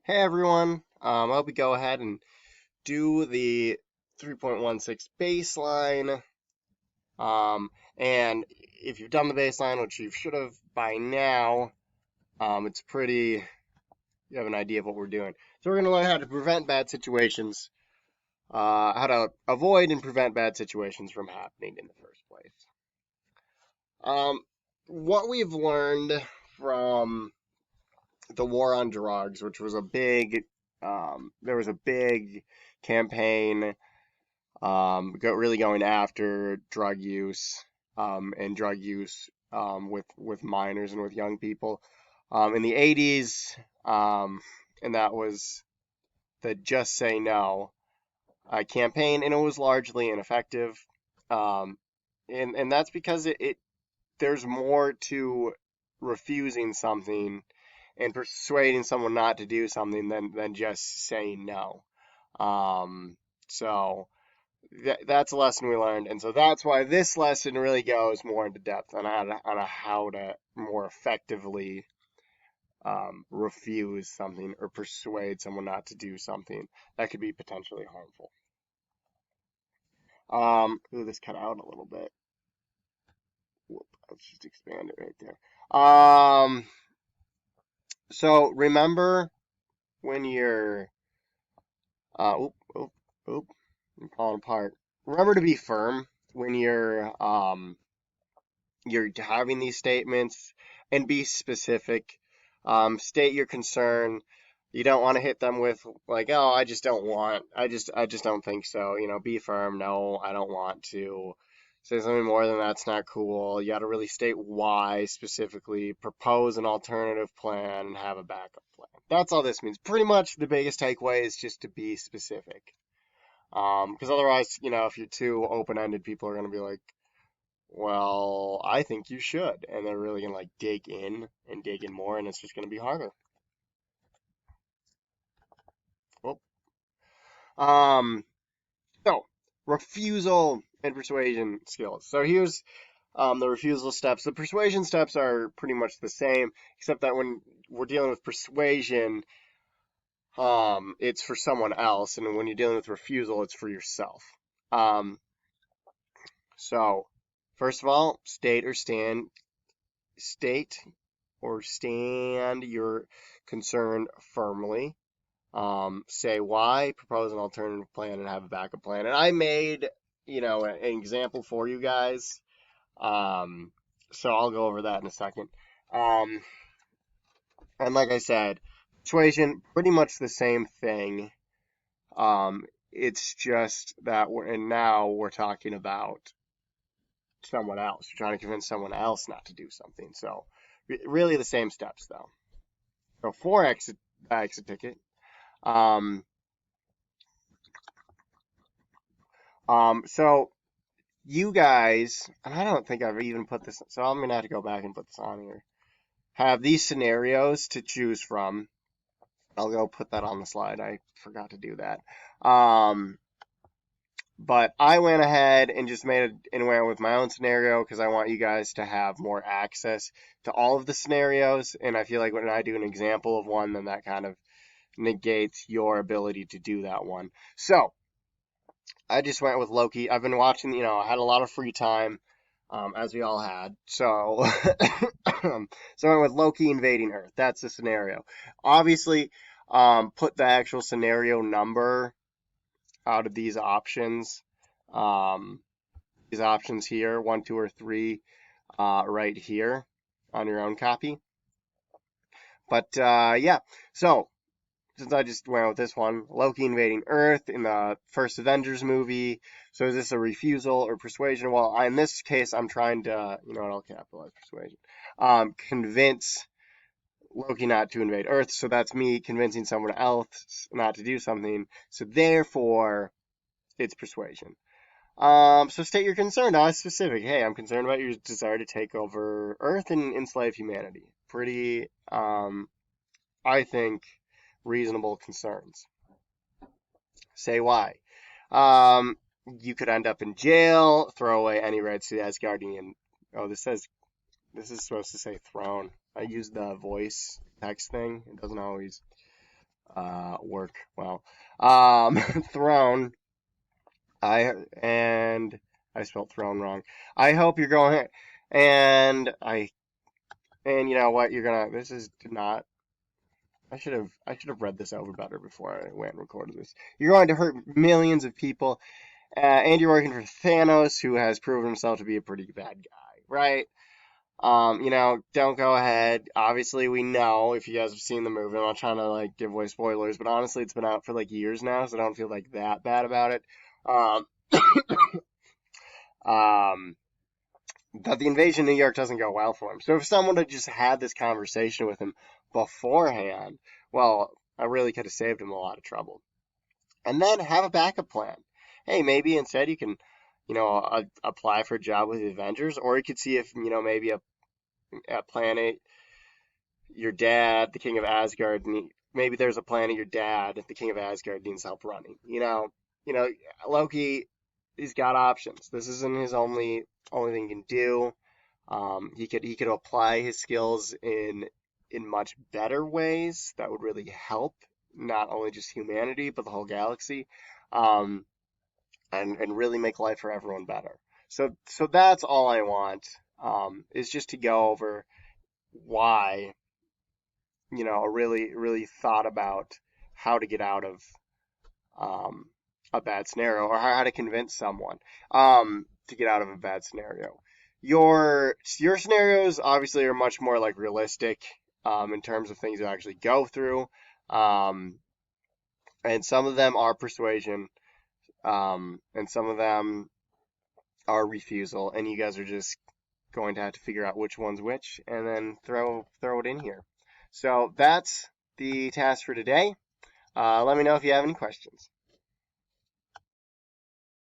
Hey everyone, I hope we go ahead and do the 3.16 baseline. Um, and if you've done the baseline, which you should have by now, it's pretty, you have an idea of what we're doing. So we're going to learn how to prevent bad situations, how to avoid and prevent bad situations from happening in the first place. What we've learned from the war on drugs, which was a big, there was a big campaign really going after drug use and drug use with minors and with young people in the 80s, and that was the Just Say No campaign, and it was largely ineffective. Um, and that's because it there's more to refusing something and persuading someone not to do something than just saying no. Um, so that's a lesson we learned, and so that's why this lesson really goes more into depth on how to more effectively refuse something or persuade someone not to do something that could be potentially harmful. Ooh, this cut out a little bit. Whoop, let's just expand it right there. So remember when you're oop, oop, oop, I'm falling apart. Remember to be firm when you're having these statements and be specific. State your concern. You don't want to hit them with like, oh, I just don't want, I just don't think so. Be firm. No, I don't want to. Say something more than that's not cool. You got to really state why specifically, propose an alternative plan, and have a backup plan. That's all this means. Pretty much the biggest takeaway is just to be specific. Because otherwise, if you're too open-ended, people are going to be like, well, I think you should. And they're really gonna like dig in and dig in more, and it's just gonna be harder. Well, um, so refusal and persuasion skills. So here's the refusal steps. The persuasion steps are pretty much the same, except that when we're dealing with persuasion, it's for someone else, and when you're dealing with refusal, it's for yourself. Um, so first of all, state or stand your concern firmly. Say why, propose an alternative plan, and have a backup plan. And I made, an example for you guys. Um, so I'll go over that in a second. Um, and like I said, persuasion, pretty much the same thing. It's just that and now we're talking about someone else. You're trying to convince someone else not to do something. So really the same steps though. So for exit ticket. Um, so you guys, and I don't think I've even put this, so I'm gonna have to go back and put this on here. Have these scenarios to choose from. I'll go put that on the slide. I forgot to do that. But I went ahead and just made it and went with my own scenario because I want you guys to have more access to all of the scenarios. And I feel like when I do an example of one, then that kind of negates your ability to do that one. So I just went with Loki. I've been watching, I had a lot of free time, as we all had. So, so I went with Loki invading Earth. That's the scenario. Obviously, put the actual scenario number out of these options. Um, these options here, 1, 2, or 3, right here on your own copy. But yeah, so since I just went with this one, Loki invading Earth in the first Avengers movie. So is this a refusal or persuasion? Well, in this case, I'm trying to, I'll capitalize persuasion, convince Loki not to invade Earth. So that's me convincing someone else not to do something. So therefore, it's persuasion. So state your concern. Now it's specific. Hey, I'm concerned about your desire to take over Earth and enslave humanity. Pretty, I think, reasonable concerns. Say why. You could end up in jail, throw away any rights to the Asgardian. Oh, this is supposed to say throne. I used the voice text thing. It doesn't always work well. Throne. And I spelled throne wrong. I hope you're going, and you know what, you're gonna. This is not. I should have read this over better before I went and recorded this. You're going to hurt millions of people, and you're working for Thanos, who has proven himself to be a pretty bad guy, right? Don't go ahead. Obviously, we know if you guys have seen the movie. I'm not trying to like give away spoilers, but honestly, it's been out for like years now, so I don't feel like that bad about it. Um, um, that the invasion of New York doesn't go well for him. So if someone had just had this conversation with him beforehand, well, I really could have saved him a lot of trouble. And then have a backup plan. Hey, maybe instead you can, apply for a job with the Avengers, or you could see if, maybe a planet, your dad, the King of Asgard, maybe there's a planet your dad, the King of Asgard, needs help running. Loki, he's got options. This isn't his only thing he can do. He could apply his skills in much better ways that would really help not only just humanity but the whole galaxy, um, and really make life for everyone better. So that's all I want, is just to go over why, really thought about how to get out of, um, a bad scenario, or how to convince someone, to get out of a bad scenario. Your scenarios obviously are much more like realistic, in terms of things you actually go through, um, and some of them are persuasion, and some of them are refusal, and you guys are just going to have to figure out which one's which, and then throw it in here. So that's the task for today. Let me know if you have any questions.